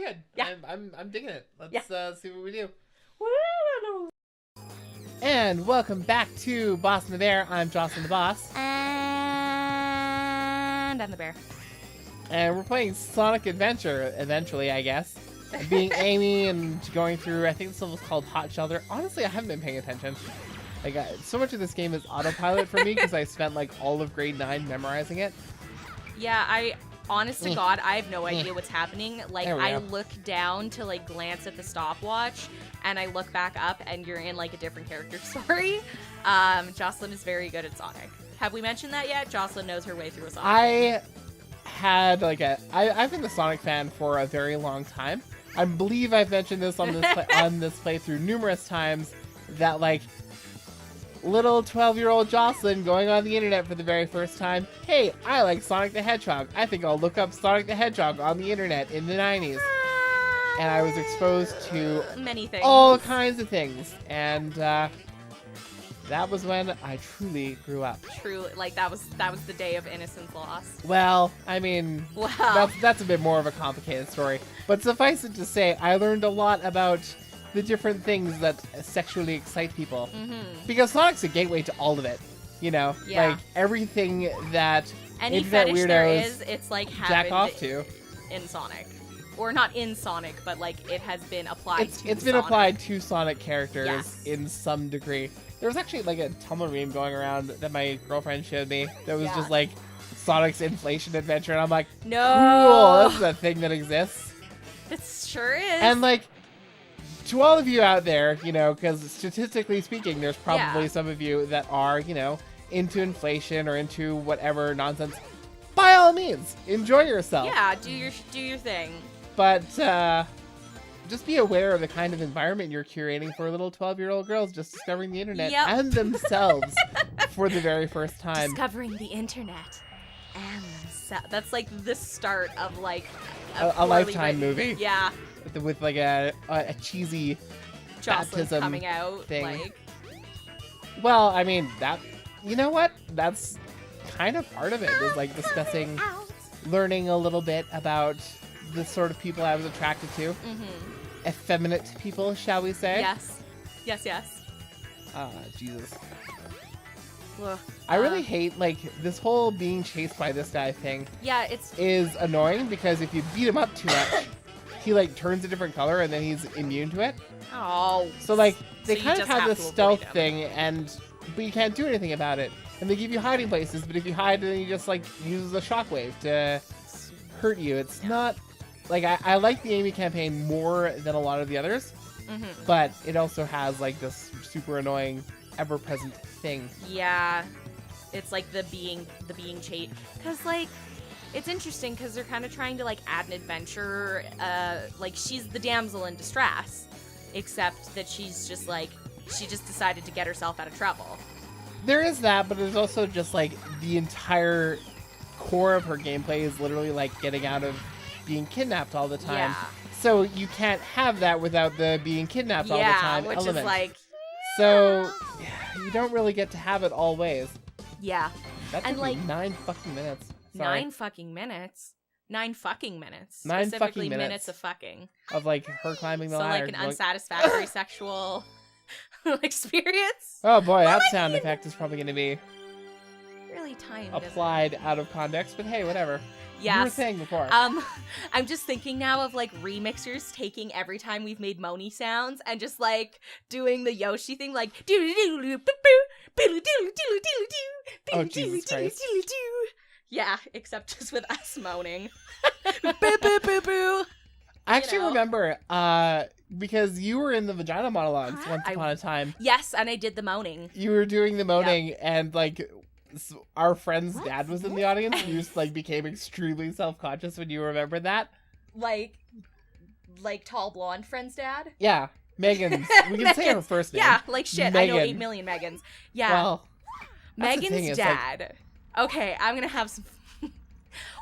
good. Yeah. I'm digging it. Let's see what we do. Woo! And welcome back to Boss and the Bear. I'm Jocelyn the Boss. And I'm the bear. And we're playing Sonic Adventure, eventually, I guess. Being Amy and going through, I think this level's called Hot Shelter. Honestly, I haven't been paying attention. Like, so much of this game is autopilot for me because I spent, like, all of grade 9 memorizing it. Yeah, honest to God, I have no idea what's happening. Like, I go. look down to, like, glance at the stopwatch, and I look back up, and you're in, like, a different character story. Jocelyn is very good at Sonic. Have we mentioned that yet? Jocelyn knows her way through a Sonic. I had, like, I've been a Sonic fan for a very long time. I believe I've mentioned this on this on this playthrough numerous times, that, like, little 12-year-old Jocelyn going on the internet for the very first time. Hey, I like Sonic the Hedgehog. I think I'll look up Sonic the Hedgehog on the internet in the 90s. And I was exposed to many things. all kinds of things. And that was when I truly grew up. True, like that was the day of innocence lost. Well, I mean, Wow. that's a bit more of a complicated story. But suffice it to say, I learned a lot about the different things that sexually excite people. Mm-hmm. Because Sonic's a gateway to all of it. You know? Yeah. Like, everything that Any internet fetish weirdos there is, it's like jack happened off to. in Sonic. Or not in Sonic, but like it has been applied to It's been Sonic. applied to Sonic characters Yes. in some degree. There was actually like a Tumblr meme going around that my girlfriend showed me that was just like Sonic's inflation adventure, and I'm like, No. cool, this is a thing that exists. It sure is. And like, to all of you out there, you know, because statistically speaking, there's probably Yeah. some of you that are, you know, into inflation or into whatever nonsense. By all means, enjoy yourself. yeah, do your thing. But just be aware of the kind of environment you're curating for little 12-year-old girls just discovering the internet Yep. and themselves for the very first time. Discovering the internet. And that's like the start of like A poorly Lifetime written- movie. Yeah. With like a cheesy Jocelyn's baptism coming out. thing. Like, Well, I mean, that, you know what? That's kind of part of it, is like discussing, learning a little bit about the sort of people I was attracted to. Effeminate people, shall we say? yes. Yes. Ah, Jesus. Ugh. I really hate, like, this whole being chased by this guy thing Yeah, it's is annoying because if you beat him up too much, he, like, turns a different color and then he's immune to it. oh. So, like, they So you kind of just have have this to stealth avoid him. thing, but you can't do anything about it. And they give you hiding places, but if you hide, then you just, like, use a shockwave to hurt you. It's not... Like, I like the Amy campaign more than a lot of the others, but it also has, like, this super annoying, ever-present thing. Yeah, it's like the being chased. Cause like, it's interesting because they're kind of trying to like add an adventure. Like she's the damsel in distress, except that she's just like she just decided to get herself out of trouble. There is that, but there's also just, like, the entire core of her gameplay is literally, like, getting out of being kidnapped all the time. Yeah. So you can't have that without the being kidnapped all the time which element. is like So you don't really get to have it all ways. yeah, That And, took me like, 9 fucking minutes. Sorry. 9 fucking minutes. 9 fucking minutes. 9 fucking Specifically minutes. of fucking. Of, like, her climbing the So ladder. like an going- unsatisfactory sexual experience. Oh boy, that I sound mean- effect is probably going to be Really timed. isn't it? applied out of context, but hey, whatever. You were Yes. saying before. I'm just thinking now of like remixers taking every time we've made Moni sounds and just like doing the Yoshi thing, like Oh, Jesus Christ. Yeah, except just with us moaning. Boo boo boo boo. I actually know. remember, because you were in the vagina monologues once I- upon a time. Yes, and I did the moaning. You were doing the moaning, and, like, our friend's dad was in the audience, and you just, like, became extremely self-conscious when you remembered that. Like tall blonde friend's dad. Yeah, Megan's. We can say her Megan's- first name. Yeah, like shit. I know Megan. 8 million Megans. Yeah. Well, that's the thing, Megan's it's like- dad. Okay, I'm gonna have some.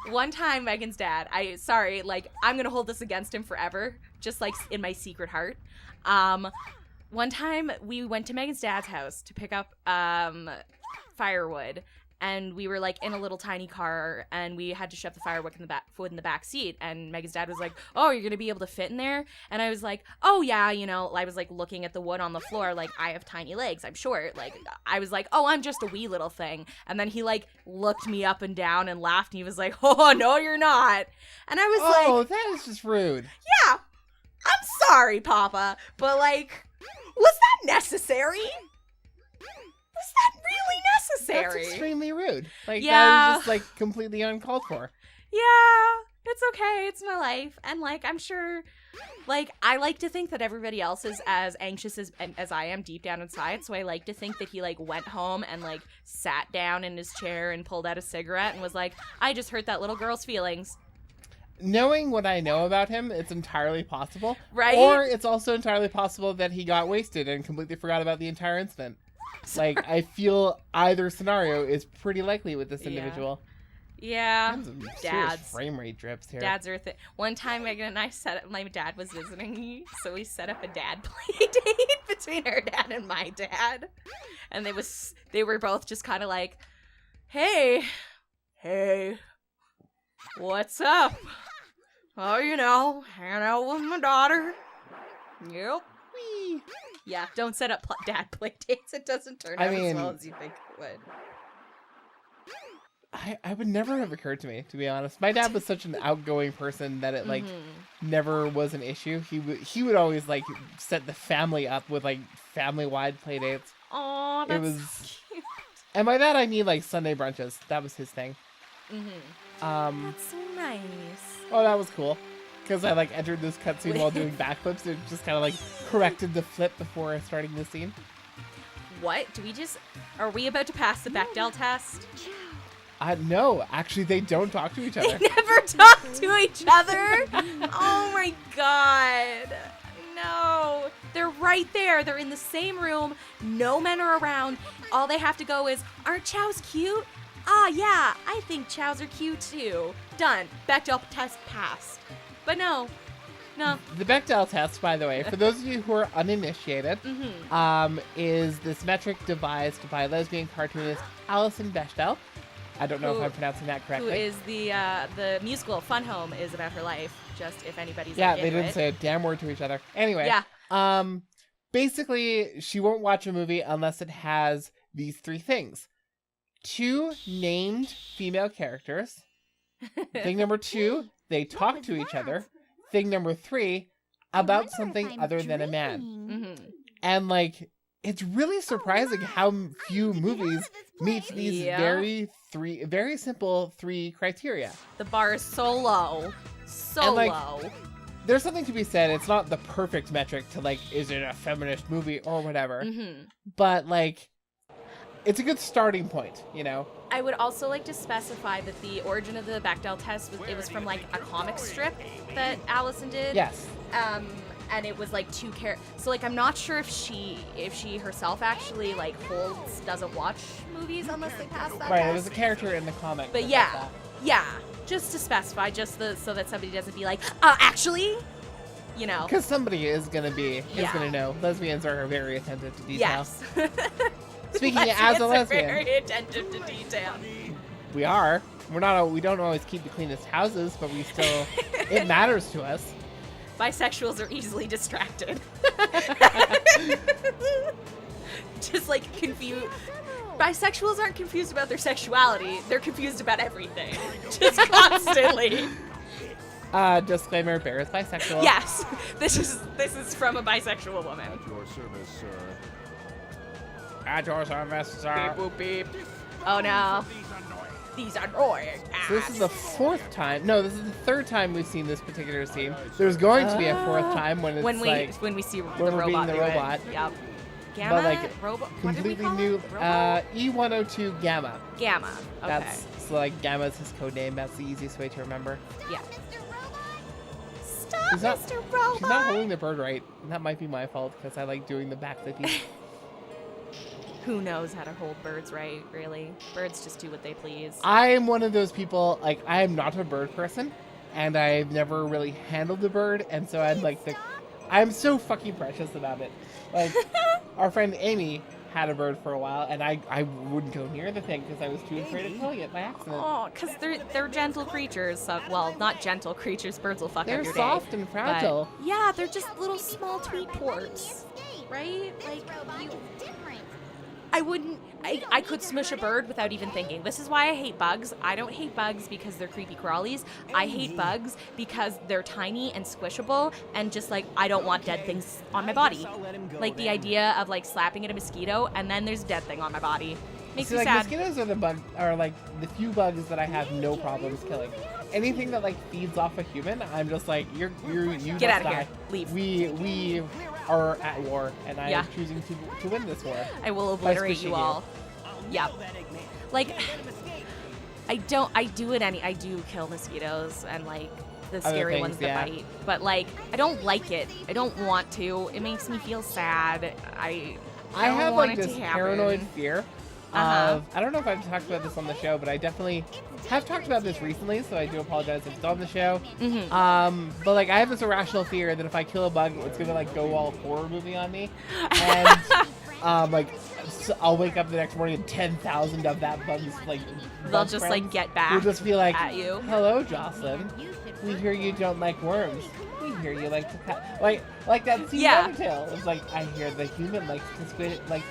One time, Megan's dad. I'm gonna hold this against him forever, just like in my secret heart. One time we went to Megan's dad's house to pick up firewood, and we were like in a little tiny car, and we had to shove the firewood in the back seat. And Megan's dad was like, "Oh, you're gonna be able to fit in there?" And I was like, "Oh yeah, you know." I was like looking at the wood on the floor, like, I have tiny legs, I'm short. Like, I was like, "Oh, I'm just a wee little thing." And then he like looked me up and down and laughed, and he was like, "Oh no, you're not." And I was like, that is just rude. "Yeah, I'm sorry, Papa, but like, was that necessary? Was that really necessary?" That's extremely rude. Like, Yeah. that is just, like, completely uncalled for. Yeah, it's okay. It's my life. And, like, I'm sure, like, I like to think that everybody else is as anxious as I am deep down inside. So I like to think that he, like, went home and, like, sat down in his chair and pulled out a cigarette and was like, "I just hurt that little girl's feelings." Knowing what I know about him, it's entirely possible. Right? Or it's also entirely possible that he got wasted and completely forgot about the entire incident. Like, I feel either scenario is pretty likely with this Yeah. individual. Yeah. Some serious Dads. frame rate drips here. Dads are one time Megan and I my dad was visiting me, so we set up a dad play date between her dad and my dad. And they were both just kind of like, hey, what's up? Oh, you know, hanging out with my daughter. Yep. Whee! Yeah, don't set up dad play dates. It doesn't turn I out mean- as well as you think it would. I would never have occurred to me, to be honest. My dad was such an outgoing person that it, like, never was an issue. He would always, like, set the family up with, like, family-wide play dates. Aw, It that's was- so cute. And by that, I mean, like, Sunday brunches. That was his thing. That's so nice. Oh, that was cool. Because I, like, entered this cutscene while doing backflips. It just kind of, like, corrected the flip before starting the scene. What? Are we about to pass the Bechdel test? No, actually, they don't talk to each other. They never talk to each other? Oh my god. No. They're right there. They're in the same room. No men are around. All they have to go is, "Aren't chows cute? Ah, yeah, I think chows are cute too." Done. Bechdel test passed. But no. The Bechdel test, by the way, for those of you who are uninitiated, is this metric devised by lesbian cartoonist Alison Bechdel. I don't know if I'm pronouncing that Who correctly. is the musical Fun Home is about her life, just if anybody's Yeah, like, they into didn't it. say a damn word to each other. Anyway, Yeah. basically, she won't watch a movie unless it has these three things. 2 named female characters. Thing number 2, they talk to each other. Thing number 3, about something other than a man. Mm-hmm. And, like, it's really surprising how few movies meet these Yeah. very simple 3 criteria. The bar is so low. So And, like, low. There's something to be said. It's not the perfect metric to, like, is it a feminist movie or whatever. Mm-hmm. But, like, it's a good starting point, you know? I would also like to specify that the origin of the Bechdel test was from like a comic strip that Allison did. Yes. And it was like 2 so like I'm not sure if she herself actually like doesn't watch movies unless they pass that Right, test. it was a character in the comic. But that yeah, said that. yeah, just to specify, so that somebody doesn't be like, actually, you know. Because somebody is gonna Yeah. know. Lesbians are very attentive to detail. Yes. Speaking as a Lesbians are lesbian, very attentive to detail. we are. We don't always keep the cleanest houses, but we still. It matters to us. Bisexuals are easily distracted. Just like confused. Bisexuals aren't confused about their sexuality. They're confused about everything. Just constantly. Disclaimer: Bear is bisexual. Yes. This is from a bisexual woman. At your service, sir. At your service, sir. Beep boop beep. Oh no. These annoying So this is the 4th time. No, this is the 3rd time we've seen this particular scene. There's going to be a 4th time when it's when we see the we're being robot. the do it. robot. Yep. Gamma. But, like, Robot. What did we completely call new. it? Robo? E102 Gamma. Gamma. Okay. That's so like Gamma's his code name. That's the easiest way to remember. Yeah. Stop, She's not- Mr. Robot. She's not holding the bird right, and that might be my fault because I like doing the backflippy. Who knows how to hold birds right, really? Birds just do what they please. I am one of those people. Like, I am not a bird person, and I've never really handled the bird, and so I'm like I'm so fucking precious about it. Like, our friend Amy had a bird for a while, and I wouldn't go near the thing because I was too afraid of killing it by accident. Oh, because they're gentle creatures. So, well, not gentle creatures. Birds will fuck They're up your soft day. and fragile. But, yeah, they're just little small tweet torts, right? Like I could smush a bird without even thinking. This is why I hate bugs. I don't hate bugs because they're creepy crawlies. I hate bugs because they're tiny and squishable and just like I don't want dead things on my body. Like the idea of like slapping at a mosquito and then there's a dead thing on my body. Makes me like sad. mosquitoes are like the few bugs that I have no problems killing. Anything that like feeds off a human, I'm just like you Get out of die. here. Leave. We are at war, and I am choosing to win this war. I will obliterate you all. Yep. Like I do kill mosquitoes and like the scary ones that bite. But like I don't like it. I don't want to. It makes me feel sad. I have want like it this to happen. paranoid fear of I don't know if I've talked about this on the show, but I definitely have talked about this recently, so I do apologize if it's on the show. But like I have this irrational fear that if I kill a bug, it's gonna like go all horror movie on me, and like so I'll wake up the next morning and 10,000 of that bug's like they'll just like get back. We'll just be like, at you. "Hello, Jocelyn. We hear you don't like worms. We hear you like to cut." Like that scene in Undertale. It's like I hear the human likes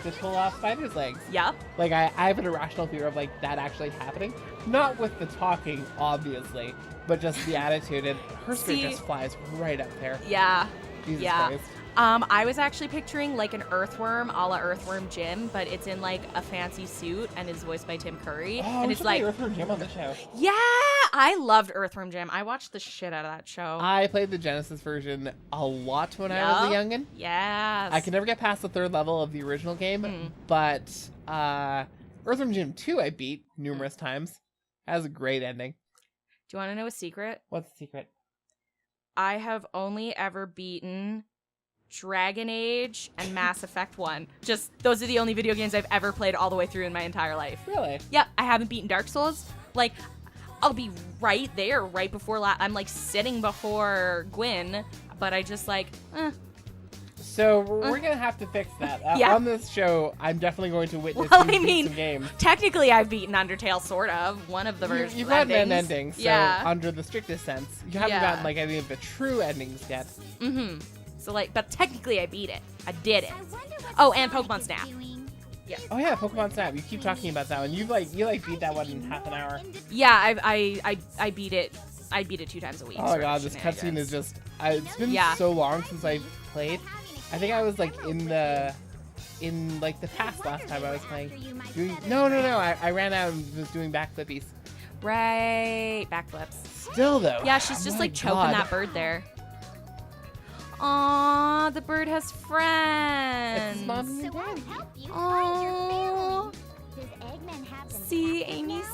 to pull off spiders' legs. Yep. Like I have an irrational fear of like that actually happening. Not with the talking, obviously, but just the attitude. And her skirt just flies right up there. Yeah. Jesus yeah. Christ. I was actually picturing like an earthworm a la Earthworm Jim, but it's in like a fancy suit and is voiced by Tim Curry. Oh, and it's like Earthworm Jim on the show. Yeah, I loved Earthworm Jim. I watched the shit out of that show. I played the Genesis version a lot when I was a youngin'. Yes. I could never get past the third level of the original game, but Earthworm Jim 2 I beat numerous times. Has a great ending. Do you want to know a secret? What's the secret? I have only ever beaten Dragon Age and Mass Effect 1. Just, those are the only video games I've ever played all the way through in my entire life. Really? Yep, I haven't beaten Dark Souls. Like, I'll be right there, right before I'm like sitting before Gwyn, but I just like, So we're gonna have to fix that. Yeah. On this show, I'm definitely going to witness Well, these I mean, some games. Technically, I've beaten Undertale, sort of. One of the versions. You've gotten an ending, so yeah. under the strictest sense, you haven't gotten like any of the true endings yet. So like, but technically, I beat it. I did it. Oh, and Pokemon Snap. Yeah. Oh yeah, Pokemon Snap. You keep talking about that one. You beat that one in half an hour. Yeah, I beat it. I beat it 2 times a week. Oh my god, this cutscene is just. It's been so long since I played. I think I was like in the past last time I was playing. No. I ran out and was doing backflippies. Right, backflips. Still though. Yeah, she's just like choking that bird there. Aww, the bird has friends. It's mom and dad. Aww. See, Amy's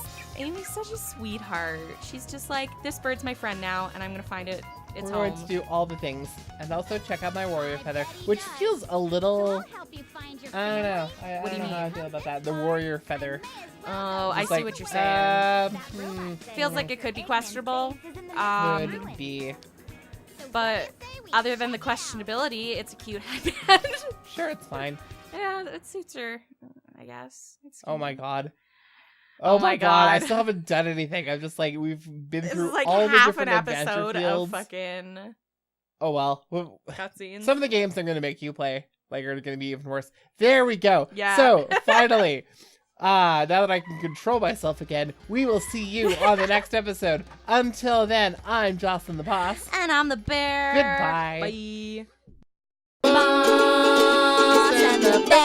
such a sweetheart. She's just like, this bird's my friend now, and I'm gonna find it. It's We're home. going to do all the things, and also check out my warrior feather, which feels a little. I don't know. I don't know how I feel about that. The warrior feather. Oh, I see what you're saying. Feels like it could be questionable. Could be. But other than the questionability, it's a cute headband. Sure, it's fine. Yeah, it suits her, I guess. It's oh my god. Oh my god, I still haven't done anything. I'm just like, we've been through like all the half different an adventure episode fields. of fucking oh well. cutscenes. Some of the games I'm going to make you play like are going to be even worse. There we go. Yeah. So, finally, now that I can control myself again, we will see you on the next episode. Until then, I'm Jocelyn the Boss. And I'm the bear. Goodbye. Bye. Boss and the Bear.